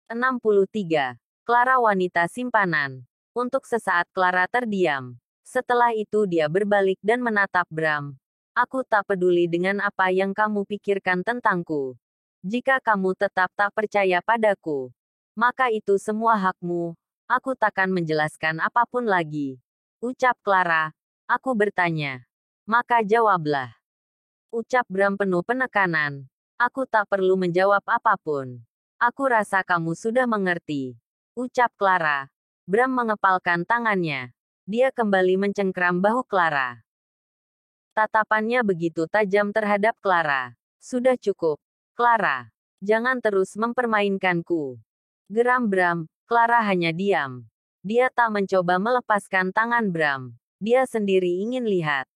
63. Clara wanita simpanan. Untuk sesaat Clara terdiam. Setelah itu dia berbalik dan menatap Bram. Aku tak peduli dengan apa yang kamu pikirkan tentangku. Jika kamu tetap tak percaya padaku, maka itu semua hakmu. Aku takkan menjelaskan apapun lagi. Ucap Clara. Aku bertanya. Maka jawablah. Ucap Bram penuh penekanan. Aku tak perlu menjawab apapun. Aku rasa kamu sudah mengerti. Ucap Clara. Bram mengepalkan tangannya. Dia kembali mencengkram bahu Clara. Tatapannya begitu tajam terhadap Clara. Sudah cukup. Clara. Jangan terus mempermainkanku. Geram Bram. Clara hanya diam. Dia tak mencoba melepaskan tangan Bram. Dia sendiri ingin lihat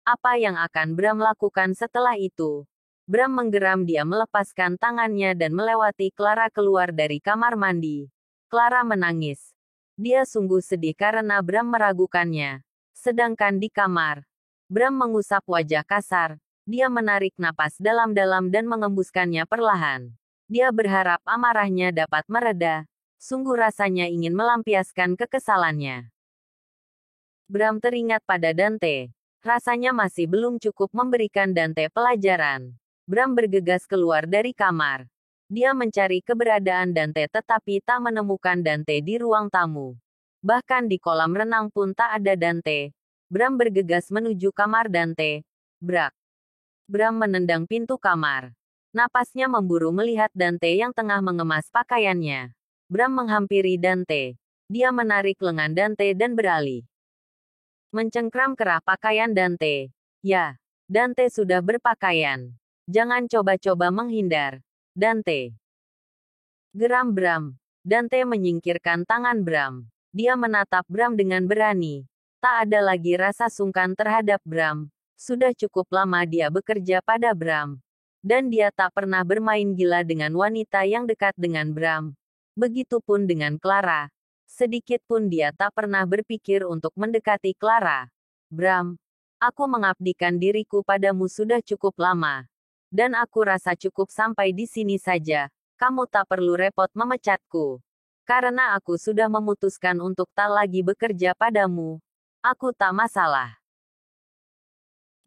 apa yang akan Bram lakukan setelah itu. Bram menggeram, dia melepaskan tangannya dan melewati Clara keluar dari kamar mandi. Clara menangis. Dia sungguh sedih karena Bram meragukannya. Sedangkan di kamar, Bram mengusap wajah kasar. Dia menarik napas dalam-dalam dan mengembuskannya perlahan. Dia berharap amarahnya dapat mereda. Sungguh rasanya ingin melampiaskan kekesalannya. Bram teringat pada Dante. Rasanya masih belum cukup memberikan Dante pelajaran. Bram bergegas keluar dari kamar. Dia mencari keberadaan Dante tetapi tak menemukan Dante di ruang tamu. Bahkan di kolam renang pun tak ada Dante. Bram bergegas menuju kamar Dante. Brak. Bram menendang pintu kamar. Napasnya memburu melihat Dante yang tengah mengemas pakaiannya. Bram menghampiri Dante. Dia menarik lengan Dante dan beralih mencengkram kerah pakaian Dante. Ya, Dante sudah berpakaian. Jangan coba-coba menghindar, Dante. Geram Bram. Dante menyingkirkan tangan Bram. Dia menatap Bram dengan berani. Tak ada lagi rasa sungkan terhadap Bram. Sudah cukup lama dia bekerja pada Bram. Dan dia tak pernah bermain gila dengan wanita yang dekat dengan Bram. Begitupun dengan Clara. Sedikit pun dia tak pernah berpikir untuk mendekati Clara. Bram, aku mengabdikan diriku padamu sudah cukup lama. Dan aku rasa cukup sampai di sini saja. Kamu tak perlu repot memecatku. Karena aku sudah memutuskan untuk tak lagi bekerja padamu. Aku tak masalah.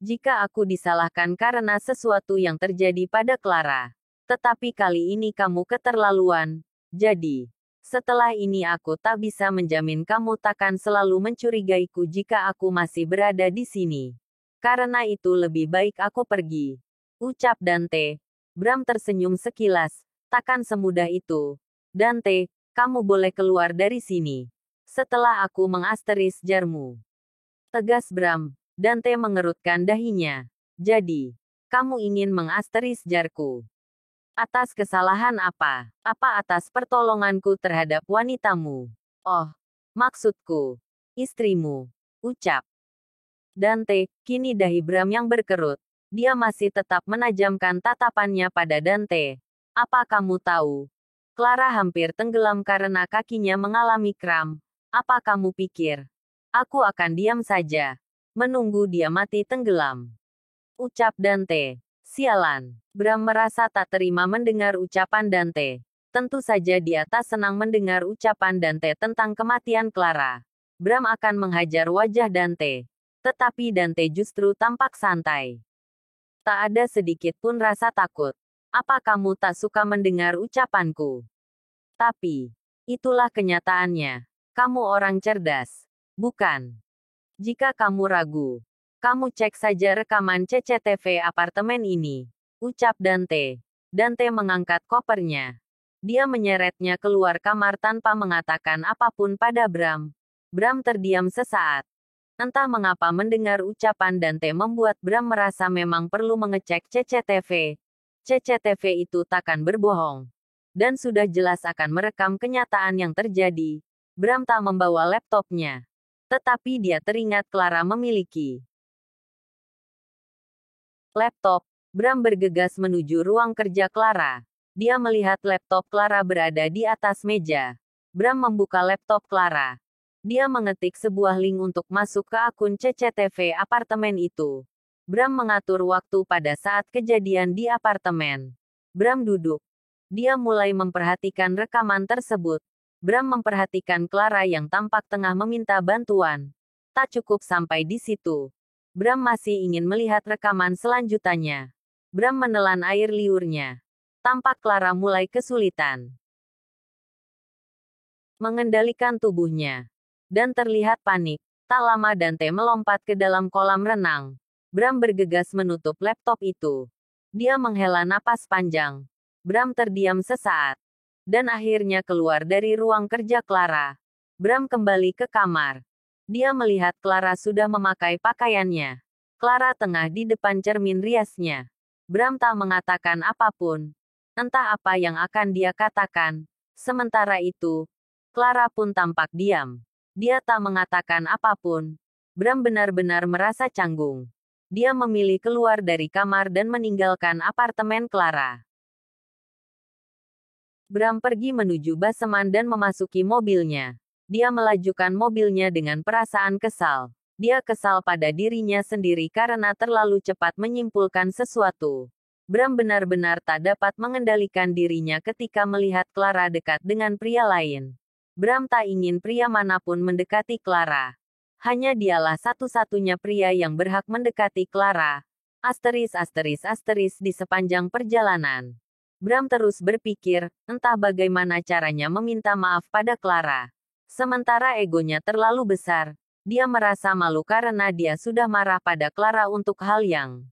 Jika aku disalahkan karena sesuatu yang terjadi pada Clara. Tetapi kali ini kamu keterlaluan. Jadi, setelah ini aku tak bisa menjamin kamu takkan selalu mencurigaiku jika aku masih berada di sini. Karena itu lebih baik aku pergi. Ucap Dante. Bram tersenyum sekilas. Takkan semudah itu. Dante, kamu boleh keluar dari sini. Setelah aku mengasteris jarmu. Tegas Bram. Dante mengerutkan dahinya. Jadi, kamu ingin mengasteris jarku. Atas kesalahan apa? Apa atas pertolonganku terhadap wanitamu? Oh, maksudku, istrimu. Ucap Dante. Kini dahi Bram yang berkerut. Dia masih tetap menajamkan tatapannya pada Dante. Apa kamu tahu? Clara hampir tenggelam karena kakinya mengalami kram. Apa kamu pikir? Aku akan diam saja. Menunggu dia mati tenggelam. Ucap Dante. Sialan. Bram merasa tak terima mendengar ucapan Dante. Tentu saja dia tak senang mendengar ucapan Dante tentang kematian Clara. Bram akan menghajar wajah Dante. Tetapi Dante justru tampak santai. Tak ada sedikit pun rasa takut. Apa kamu tak suka mendengar ucapanku? Tapi, itulah kenyataannya. Kamu orang cerdas. Bukan? Jika kamu ragu, kamu cek saja rekaman CCTV apartemen ini. Ucap Dante. Dante mengangkat kopernya. Dia menyeretnya keluar kamar tanpa mengatakan apapun pada Bram. Bram terdiam sesaat. Entah mengapa mendengar ucapan Dante membuat Bram merasa memang perlu mengecek CCTV. CCTV itu takkan berbohong. Dan sudah jelas akan merekam kenyataan yang terjadi. Bram tak membawa laptopnya. Tetapi dia teringat Clara memiliki laptop. Bram bergegas menuju ruang kerja Clara. Dia melihat laptop Clara berada di atas meja. Bram membuka laptop Clara. Dia mengetik sebuah link untuk masuk ke akun CCTV apartemen itu. Bram mengatur waktu pada saat kejadian di apartemen. Bram duduk Dia mulai memperhatikan rekaman tersebut. Bram memperhatikan Clara yang tampak tengah meminta bantuan. Tak cukup sampai di situ. Bram masih ingin melihat rekaman selanjutnya. Bram menelan air liurnya. Tampak Clara mulai kesulitan mengendalikan tubuhnya. Dan terlihat panik. Tak lama Dante melompat ke dalam kolam renang. Bram bergegas menutup laptop itu. Dia menghela napas panjang. Bram terdiam sesaat. Dan akhirnya keluar dari ruang kerja Clara. Bram kembali ke kamar. Dia melihat Clara sudah memakai pakaiannya. Clara tengah di depan cermin riasnya. Bram tak mengatakan apapun. Entah apa yang akan dia katakan. Sementara itu, Clara pun tampak diam. Dia tak mengatakan apapun. Bram benar-benar merasa canggung. Dia memilih keluar dari kamar dan meninggalkan apartemen Clara. Bram pergi menuju baseman dan memasuki mobilnya. Dia melajukan mobilnya dengan perasaan kesal. Dia kesal pada dirinya sendiri karena terlalu cepat menyimpulkan sesuatu. Bram benar-benar tak dapat mengendalikan dirinya ketika melihat Clara dekat dengan pria lain. Bram tak ingin pria manapun mendekati Clara. Hanya dialah satu-satunya pria yang berhak mendekati Clara. Asteris di sepanjang perjalanan. Bram terus berpikir, entah bagaimana caranya meminta maaf pada Clara. Sementara egonya terlalu besar, dia merasa malu karena dia sudah marah pada Clara untuk hal yang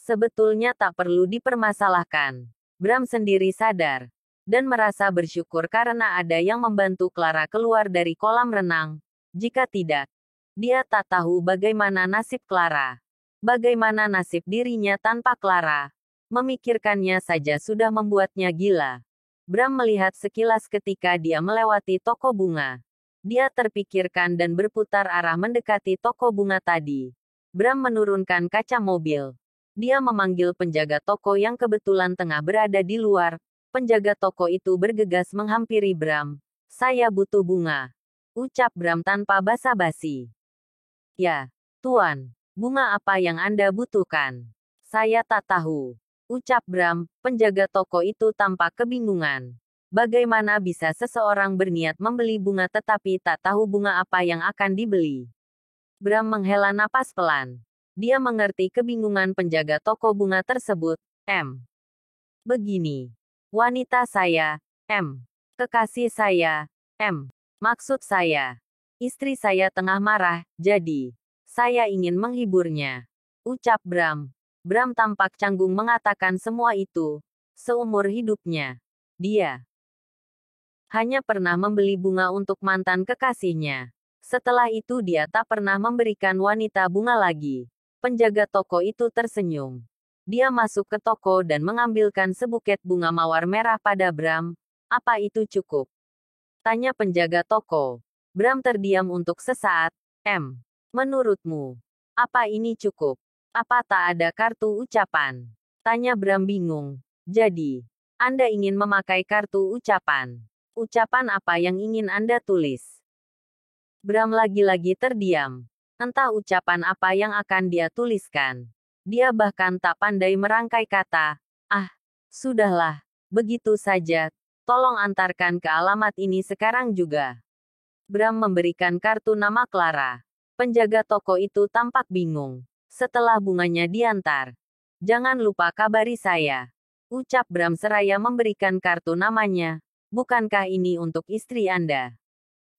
sebetulnya tak perlu dipermasalahkan. Bram sendiri sadar, dan merasa bersyukur karena ada yang membantu Clara keluar dari kolam renang. Jika tidak, dia tak tahu bagaimana nasib Clara. Bagaimana nasib dirinya tanpa Clara. Memikirkannya saja sudah membuatnya gila. Bram melihat sekilas ketika dia melewati toko bunga. Dia terpikirkan dan berputar arah mendekati toko bunga tadi. Bram menurunkan kaca mobil. Dia memanggil penjaga toko yang kebetulan tengah berada di luar. Penjaga toko itu bergegas menghampiri Bram. "Saya butuh bunga," ucap Bram tanpa basa-basi. "Ya, Tuan. Bunga apa yang Anda butuhkan?" "Saya tak tahu," ucap Bram. Penjaga toko itu tampak kebingungan. Bagaimana bisa seseorang berniat membeli bunga tetapi tak tahu bunga apa yang akan dibeli? Bram menghela napas pelan. Dia mengerti kebingungan penjaga toko bunga tersebut. Begini. Wanita saya, kekasih saya, maksud saya. Istri saya tengah marah, jadi saya ingin menghiburnya, ucap Bram. Bram tampak canggung mengatakan semua itu. Seumur hidupnya, dia hanya pernah membeli bunga untuk mantan kekasihnya. Setelah itu dia tak pernah memberikan wanita bunga lagi. Penjaga toko itu tersenyum. Dia masuk ke toko dan mengambilkan sebuket bunga mawar merah pada Bram. "Apa itu cukup?" tanya penjaga toko. Bram terdiam untuk sesaat. Menurutmu, apa ini cukup? Apa tak ada kartu ucapan?" tanya Bram bingung. "Jadi, Anda ingin memakai kartu ucapan? Ucapan apa yang ingin Anda tulis?" Bram lagi-lagi terdiam. Entah ucapan apa yang akan dia tuliskan. Dia bahkan tak pandai merangkai kata. Sudahlah. Begitu saja. Tolong antarkan ke alamat ini sekarang juga." Bram memberikan kartu nama Clara. Penjaga toko itu tampak bingung. "Setelah bunganya diantar, jangan lupa kabari saya," ucap Bram seraya memberikan kartu namanya. "Bukankah ini untuk istri Anda?"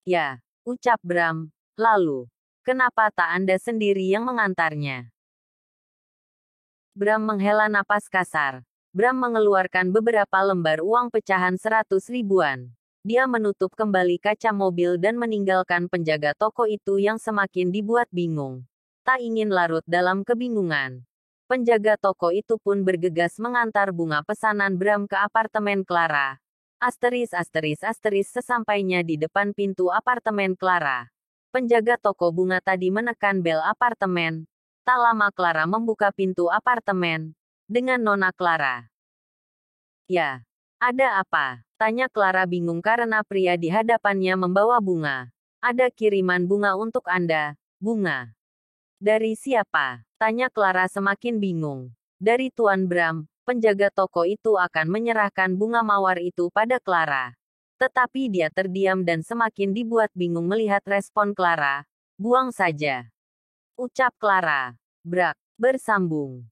"Ya," ucap Bram. "Lalu, kenapa tak Anda sendiri yang mengantarnya?" Bram menghela napas kasar. Bram mengeluarkan beberapa lembar uang pecahan 100 ribuan. Dia menutup kembali kaca mobil dan meninggalkan penjaga toko itu yang semakin dibuat bingung. Tak ingin larut dalam kebingungan. Penjaga toko itu pun bergegas mengantar bunga pesanan Bram ke apartemen Clara. Sesampainya di depan pintu apartemen Clara. Penjaga toko bunga tadi menekan bel apartemen. Tak lama Clara membuka pintu apartemen. Dengan Nona Clara. "Ya, ada apa?" tanya Clara bingung karena pria di hadapannya membawa bunga. "Ada kiriman bunga untuk Anda." "Bunga? Dari siapa?" tanya Clara semakin bingung. "Dari Tuan Bram," penjaga toko itu akan menyerahkan bunga mawar itu pada Clara. Tetapi dia terdiam dan semakin dibuat bingung melihat respon Clara. Buang saja, ucap Clara. Brak, bersambung.